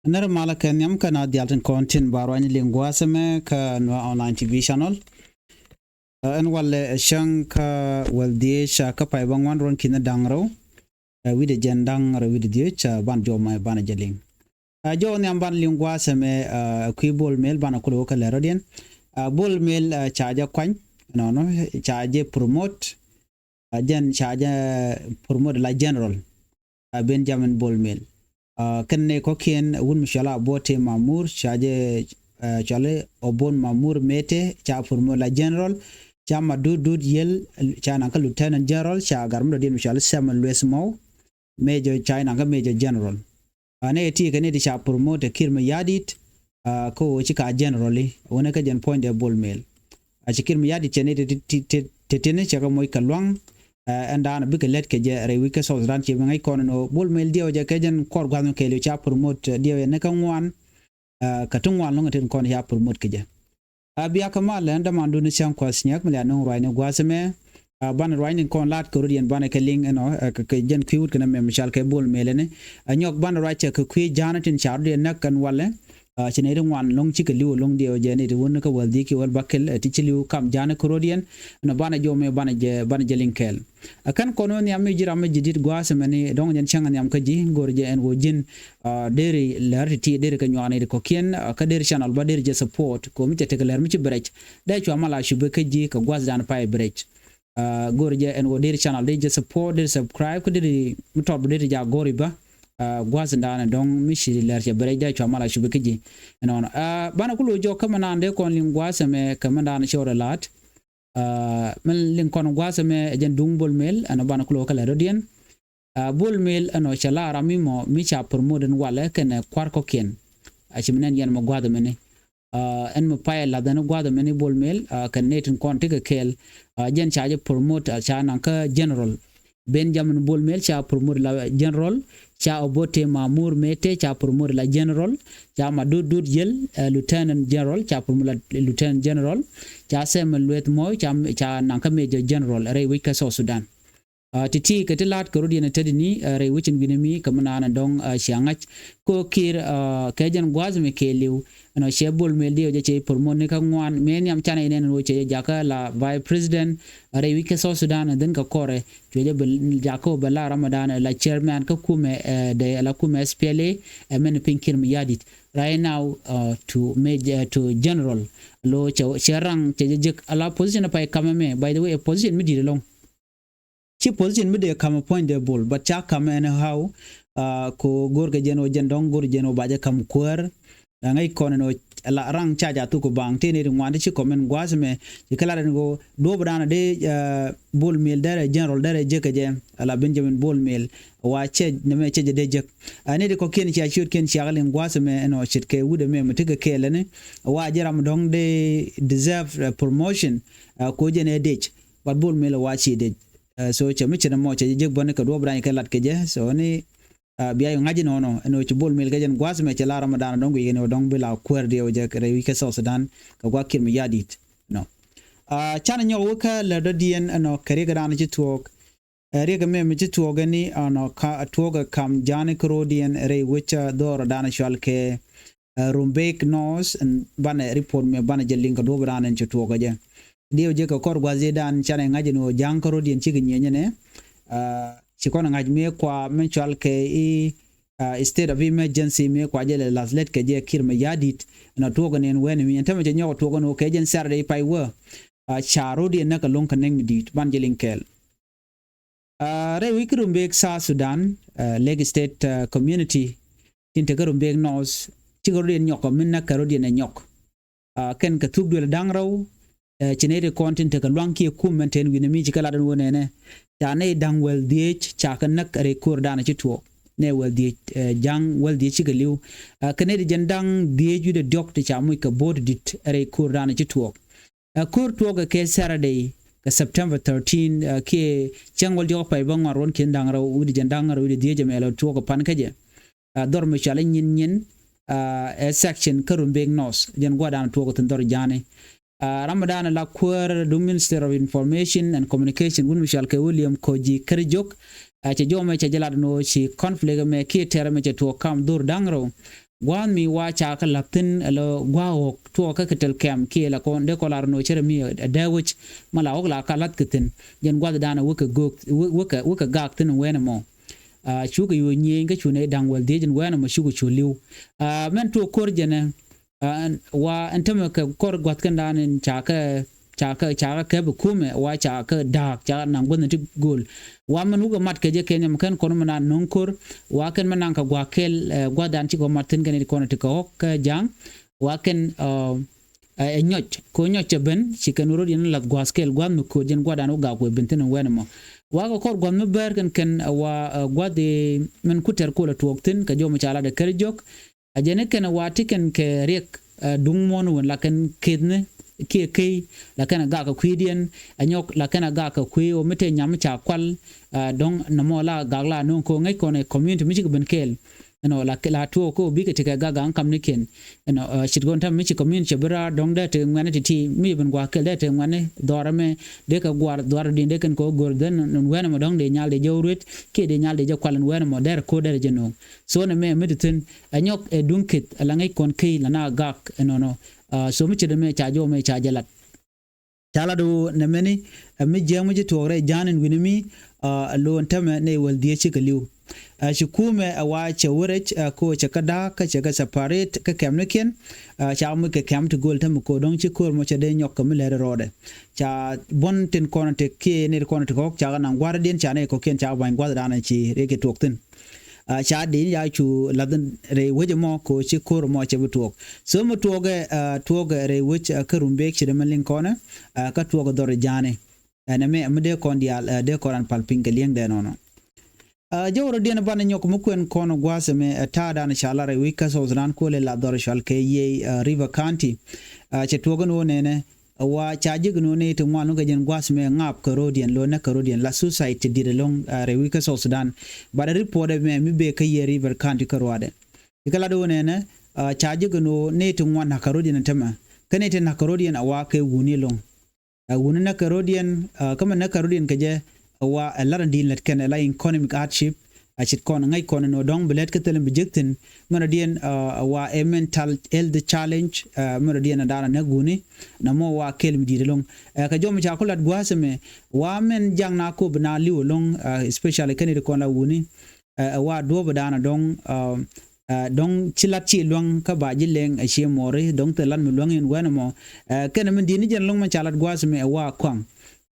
Nara mala ken yam kana dialten content barwani lingua seme ka no online TV channel. En wale shang ka waldi sha ka pai bangwan ron kina dangro. Wide jendang ra wide die cha ban jo mai ban jeling. Jo nyam ban lingua seme kui bol mail ban ko ka lerodien. Bol mail charge kwan no charge promote jen charge promote la general Benjamin bol mail. Kenne ko kien wun mishala bote mamur chaje chale obon mamur mete cha formo la general cha madud yel cha nanka lieutenant general cha garmo de mishala semen lesmo major cha nanka major general ane ti kene di cha promote kirma yadit ko chika generally wona ka gen point de bol mail a chikirma yadit chene tetene cha ko moy kalwang anda na big let ke je re wike so ran che ngai kono no bol mel dio je ke jen kor gwa no ke le cha promote dio ne kan wan ka tun wan no ten kono ya promote ke je abia kamal anda mandu ni chang kwa snyak mala no roi ne gwa seme ban roi ne kon lat ko rudien ban ke ling no ke jen kwiut kana me mishal ke bol mel ne anyok ban roi che ke kwi janatin char de ne kan wale chene de wan long chi ke liu long dio je ne de won ka waldi ki wal bakel ti chi liu kam jana ko rudien no bana jo me bana je linkel akan kono ni am jira ma jidit gwa semani dong jen changan yam kaji gorje en wojin deri larti deri ka nyane ko kien ka deri channel ba deri je support ko mi tete ler mi ci brech da ci amala shube kaji ka gwa dan pay brech gorje en wo deri channel deri je support deri subscribe ko deri mi top deri ja gori ba gwa dan dong mi shi ler je brech da ci amala shube kaji non bana kulo jo kamana ande kon lingwa seme kamanda na shora lat men lin kon gwasa me jen dung bol mail ana bana kulo kala rodien bol mail ano chala ramimo mi cha promoden wala ken kwar ko ken achimnen yen mo gwada mene en mo pay la dana gwada mene bol mail kan netin kon tiga kel jen cha je promote cha nanka general Benjamin bol mail cha promote la general cha obote mamur mete cha promote la general cha madud yel lieutenant general cha promote la lieutenant general cha sem luet moy cha nanka major general re wika so Sudan titi ketilat ko rodi na tedini re wichin binemi kamana na dong shiangach ko kir kejen gwazme keliu no shebol meldio je che promote ka ngwan men yam chana inen no che jaka la vice president re wika so Sudan den ka kore je jako bala ramadan la chairman ka kume de la kume SPLA men pinkir mi yadit right now to major to general lo cherang che je ala position pa kamame by the way a position mi di long chi position mi de kam point de ball but cha kam and how ko gorga jeno jendong gor jeno baje kam kwer ngai kono no la rang cha ja tu ko bang te ne ngwande chi komen gwasme ji kala ngo do brana de ball mail dare general dare je ke je ala Benjamin ball mail wa che ne me che de je ani de ko ken cha shoot ken cha galen gwasme no chit ke wude me mutiga kele ne wa jaram dong de deserve promotion ko je ne de but ball mail wa chi de so che mi che mo che je bonne ko do brana ke lat ke je so ni biya yo ngaji no ci bol mil gajen gwas me ci la ramadan dong yi no dong bila kwerde o je re wi ke so Sudan ka gwa kir mi yadit no chana nyo ka la do dien no kare ga dan ci tuok re ga me ci tuok ni no ka tuok kam jane krodien re wicha dor dan shal ke rumbek nos ban report me ban je link do dan ci tuok je dio je ka kor gwaze dan chana ngaji no jang krodien ci nyenye ne chikona ngaj me kwa menchal ke state of emergency me kwa jele laslet ke je kirme yadit na togo nen wen mi entame je nyawo togo no ke jen sarde pai wo charo di na ka lon kaneng dit ban jelin kel re wikrum bek sa Sudan leg state community tintegarum bek nos tigoro nyok min na karo di na nyok ken ka tugdul dangraw chenere content ka lwanki ku menten winemi jikala dan wonene tane dang wel diech chakan nak re kur dana ci to ne wel diech jang wel diech ga liu kane de jandang diech de dok te chamu ka bod dit re kur dana ci to kur to ga ke Saturday ka September 13 ke changol jo pay bangor ron ken dang raw udi jandang raw udi diech melo to ko pan kaje dor me chala nyin section karum beg nos jen gwadan to ko dor jane Ramadan la kur du Minister of Information and Communication wun Michel ke William Koji Kerjok che jome che jalad no chi conflict me ki tere me che to kam dur dangro gwan mi wa cha ka latin lo gwa ok to ka ketel kem ki la kon de kolar no chere mi da wich mala ok la kalat kitin jen gwa dana wuka gok wuka gak tin wena mo chuga yo nyi nga chune dang wal de jen wena mo shugu chuliu men to kor jene wa antama ka kor gwat kan dan chaka ke bu kume wa chaka dak cha nan gon ti gol wa man uga mat ke je kenyam kan kono mana nonkor wa kan manan ka gwa kel gwa dan ti go matin kan kono ti ko ka jang wa kan nyot ko nyot ben chikanuro din lat gwa skel gwa mu ko jen gwa dan uga ko bintin wena mo wa ko kor gwa mu ber kan wa gwa de men kuter ko la tuoktin ka jo mu chala de kerjok ajene kan wa tiken ke rek dung mon won la kan kidne ke la kana ga ka kwidien anyok la kana ga ka kwi o mete nyam cha kwal dong namo la ga la non ko ngai ko ne community mi ben kel no la to ko bi ke te ga ga kam ne ken no shit gon tam mi community bra dong da te ngane ti mi ben gwa kel da te ngane dorame de ka gwar dor din de ken ko gor den non wana mo dong de nyal de jawret ke de nyal de jakwalan wana mo der ko der jeno so ne me mediten anyok e dunkit la ngai kon ke la na gak no so mi chede me chajo me chajalat chala do ne meni mi jemu je tore janin winimi lo ntame ne wal die chi kaliu shi kume wa che wurech ko che kada ka che ga separate ka kemneken cha mu ke kem to gol tam ko dong chi kor mo che de nyok mi le rode cha bon tin kono te ke ne kono te ko cha na gwar den cha ne ko ken cha ban gwar dana chi re ke toktin cha din ya chu ladan re weje mo ko chi kor mo che butok so mo toge re wech ka rumbe chi de malin kona ka toge dor jane na me de kon dia de koran palping ke lieng de no jawro dien ban nyok mo kwen kono gwase me ta dan shala re wika so zran ko le la dor shal ke ye river county che toge no ne wa chaji gno ne to mwanu ga jen gwas me ngap karodian lo na karodian la society dire long re wika so sudan bara report me mi be ka ye river county karwade ikala do ne chaji gno ne to mwana karodian tama kane te na karodian awa ke wuni long wuni na karodian kama na karodian ka je wa laran din let ken la economic hardship achit kon ngai kon no dong belet ka telen bijektin manadien wa a mental health challenge manadien dana na guni na mo wa kel mi dilong ka jom cha kulat gwaseme wa men jang na ko bna liwo long especially kan kon la wuni wa do badana dong chilat chi long ka ba jileng a she more dong telan mi long en wana mo ken men dini jen long man chalat gwaseme wa kwang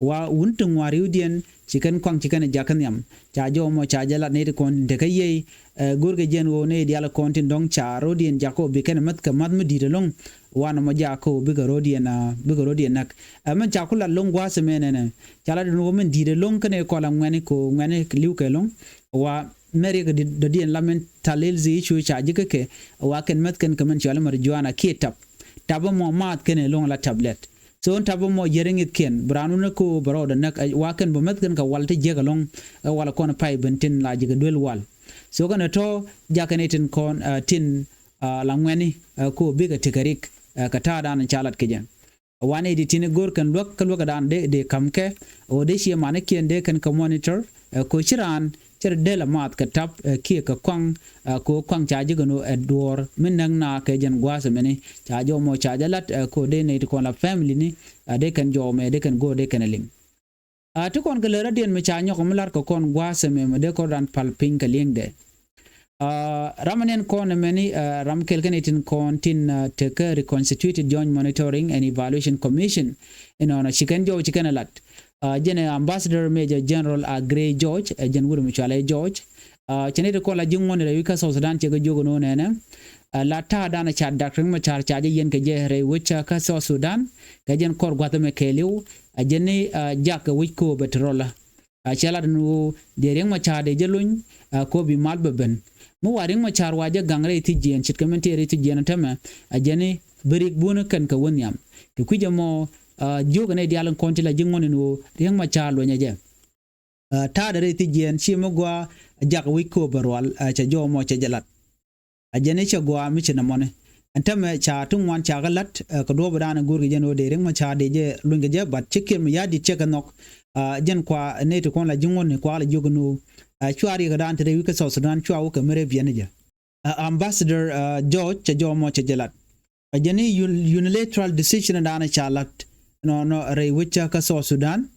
wa wuntung wariudien chicken kwang chicken jakan yam cha jo mo cha jala ne kon de kaye gurge jen wo ne diala kontin dong cha rodien jako bi ken mat ka mad mi di long wana mo jako bi ga rodien nak man cha kula long wa se menene chala no men di de long kane ko la ngani ko ngani liu ke long wa meri ga de dien lamen talel zi chu cha jike wa ken mat ken kaman chala mar juana ke tabo mo mat ken long la tablet so on tabo mo yerengit ken branu na ko broda nak waken bo met ken ka walte jegalong wala kon pay bentin la jega dwel wal so kana to jakanetin kon tin langweni ko biga tikarik ka ta dan chalat kejen wane di tin gor kan lok dan de kamke o de shi mane ken de kan ka monitor ko chiran cer de la mat ka tap ki ka kwang ko kwang cha ji gano ador min nang na ke jen gwasa meni cha jo mo cha jalat ko de ne ko la family ni de kan jo me de kan go de kan ling to kon galera den me cha nyoko mlar ko kon gwasa me de ko ran pal ping ka ling de ramanen kon meni ram kel kan itin kon tin te ka reconstituted joint monitoring and evaluation commission na chicken alat General Ambassador Major General Gray George Jen Wuru Michale George chenete ko la jingone re wika so Sudan che jogo no nene la ta dana cha Dr. Machar cha yen ke je re wicha ka so Sudan ka jen kor gwata me keliu jeni jak wiko betrola chala no de reng macha de jelun ko bi mal beben mo waring machar waje gangre ti jen chit commentary ti jen tama jeni berik bunu kan ka wonyam ke kuje mo joga ne dialan konti la jingone no reng macha lo nyaje ta da ti jen chi mo gwa jak wiko berwal cha jo mo cha jalat ajene cha gwa mi china mone antame cha tung wan cha galat ko do badana gurgi jeno de reng macha de je lunga je bat chikim ya di cheka nok jen kwa ne to kon la jingone kwa la jogno chwari ga dan te wika so sudan chwa ko mere biene je Ambassador George cha jo mo cha jalat ajani unilateral decision dana chalat no re wicha ka so Sudan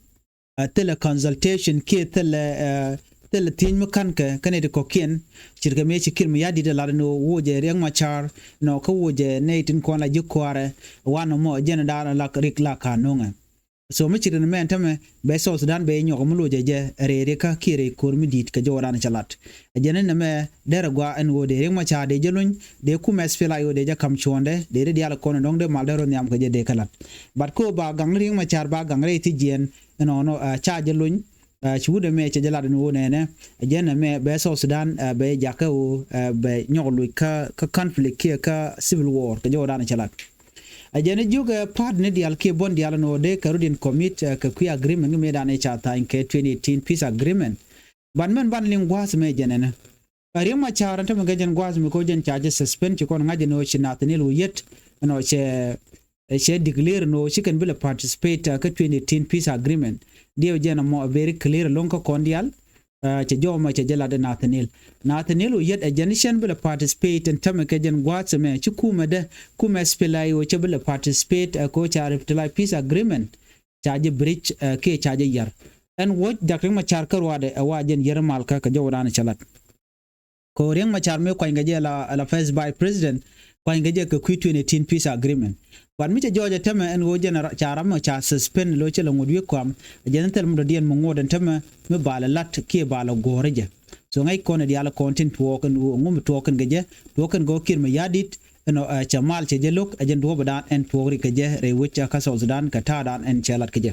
tele consultation ke tele tin makan ka kane de kokien chirga me chikir mi yadi de la no woje reng machar no ko woje neitin ko la jukware wano mo jena dana la rik la kanunga so mi chirin men tame be so Sudan be nyoko mulo je re ka kire kormi dit ka joran chalat jenen na me dere gwa en wode reng machar de jelun de ku mes fela yo de ja kam chonde de de ala kono dong de maldero nyam ka je de kalat bat ko ba gang reng machar ba gang re ti jen no cha jelun chude me che jala no ne ajena me be so Sudan be jaka o be nyolu ka conflict ka civil war ka joran chalat ajena juga partner dial ke bon dial no de karudin commit ka ku agreement me dane chata in ke 2018 peace agreement ban lingwas me jenena arima chara ta me gen gwas me ko jen charge suspend ko ngaje no chinatanil yet no che declare no she can be participate ka 2018 peace agreement dio jena mo very clear lonka kondial che joma che jela de Nathaniel yet a generation will participate and tamake jen gwatsa me chukuma de kuma spelai o che will participate a ko charif peace agreement charge bridge ke charge yar and what dakring ma charkar wade awajen yer malka ka jawdana chalat ko reng ma charme ko ngaje la first by president ko ngaje ka 2018 peace agreement wan mi joje teme en wo jena charama cha suspend lo chelo ngudwi kwam jentel mu dien mo ngoden teme me bala lat ke bala goreje so ngai kono di ala content woken ngum token geje token go kir me yadit no chamal che jelok ajen do badan en pogri keje re wicha ka so Sudan ka tadan en chelat keje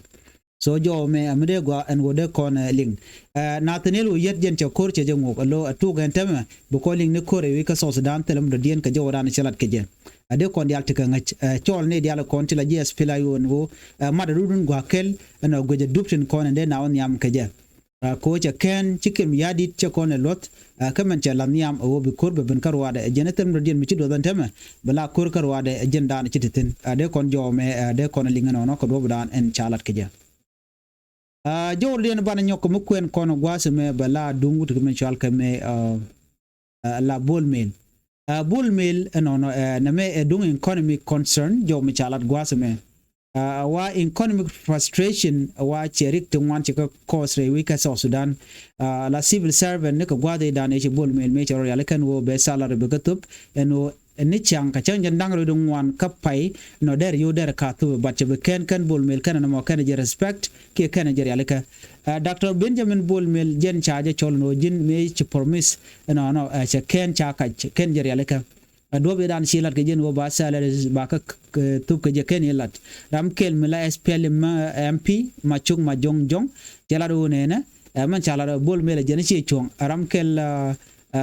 so jo me amde go en wode kon ling Nathaniel yet jen che kor che jengo lo atu gen teme bu ko ling ne kore wi ka so Sudan telum do dien ka jo wadan chelat keje ade kon dial tika ngach chol ne dial kon tila jes pila yon go madadudun go kel no goje duptin kon ende na on yam keje ko cha ken chikim yadit che kon lot kamen che lam yam o bi korbe ben karwade jenetem do dien mi ci do dan teme bala kor karwade jenda na cititin ade kon jo me ade kon lingano no ko do dan en chalat keje jor den bana nyoko mu kwen kono gwase me bala dungut ke men chal ke me la bolmel bolmel no na me dung economic concern jo me chalat gwase me wa economic frustration wa cherik to wan chika cause re wika so Sudan la civil servant ne ko gwade dane che bolmel me charo yale kan wo be salary be gatup eno ni chang ka chang jandang ro dung wan kapai no der yo der ka tu bache be ken bolmel kan no kan je respect ke kan je yale ka Dr. Benjamin bolmel jen chaje chol no jin me che promise no che ken cha ka ken je yale ka do be dan silat ke jen wo ba salary ba ka tu ke je ken yelat ram kel mila SPLM MP machung ma jong jela do ne man chala bolmel jen chi chong ram kel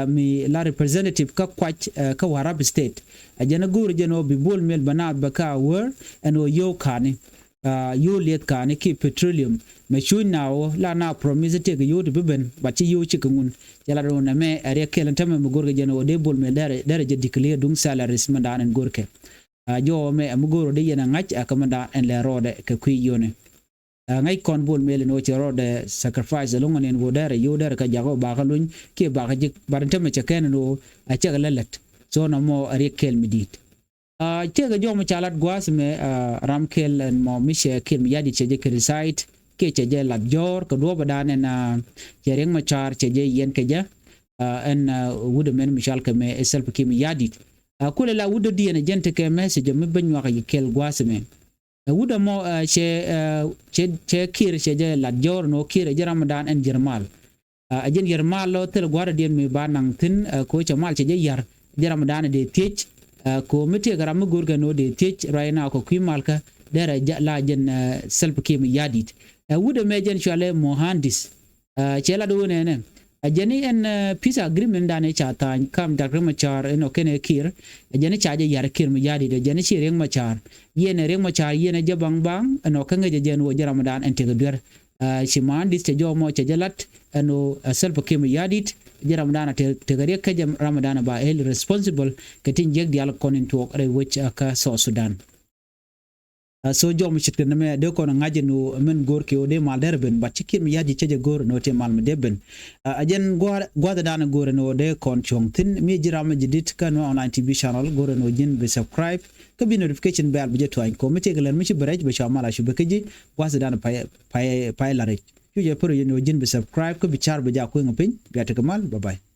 mi la representative ka kwach ka warab state ajana gur jeno bi bol mel banat baka wer and yo kani yo let kani ki petroleum me chunawo la na promise te yo de ben bachi yo chikungun jala do na me area kelen tame mo gur jeno de bol mel dare je declare dung salaries mandan en gorke jo me am gur de yena ngach akamanda en le rode ke kwi yone ngai kon bol mel no ci rode sacrifice lo ngonen wo dare yo dare ka jago ba ka luñ ke ba ka jik barante me ci ken no a ci lalet so na mo ari kel midit ci ga jom chalat gwas me ram kel mo mishe kel yadi ci je site ke ci je lab jor ko do badane na ci reng ma char ci je yen ke ja en wude men michal ke me self kim yadi kule la wude di en jente ke message me banyu ka kel gwas me wuda mo che kir che je la jor no kir je ramadan en jermal ajen jermal lo tel gwara dien mi banang tin ko che mal che je yar je ramadan de tech ko mete garam gurga no de tech raina ko kwimal ka dera la jen self kim yadit wuda me jen chale mohandis che la do ne ajeni en peace agreement dane chata kam Dr. Machar eno kene kir ajeni chaje yar kir mi yadi de jeni chi reng machar yene reng machar yene jabang bang eno kanga je jen wo ramadan en tegder chiman dis te jomo che jalat eno self kim yadit ramadan te tegare ka jam ramadan ba el responsible katin jeg dial konin to re which ka so Sudan so jom chit kan me de ko ngaje no men gor ke o de mal derben ba chikim yaji cheje gor no te mal me deben ajen gwada dana gor no de kon chong tin mi jirama jidit kan online tv channel gor no jin be subscribe ka bi notification bell bi to ko mete galen mi ci berej be shamala shu be keji gwada dana pay la rek yu je pro no jin be subscribe ko bi char be ja ko ngapin bi ta kamal bye bye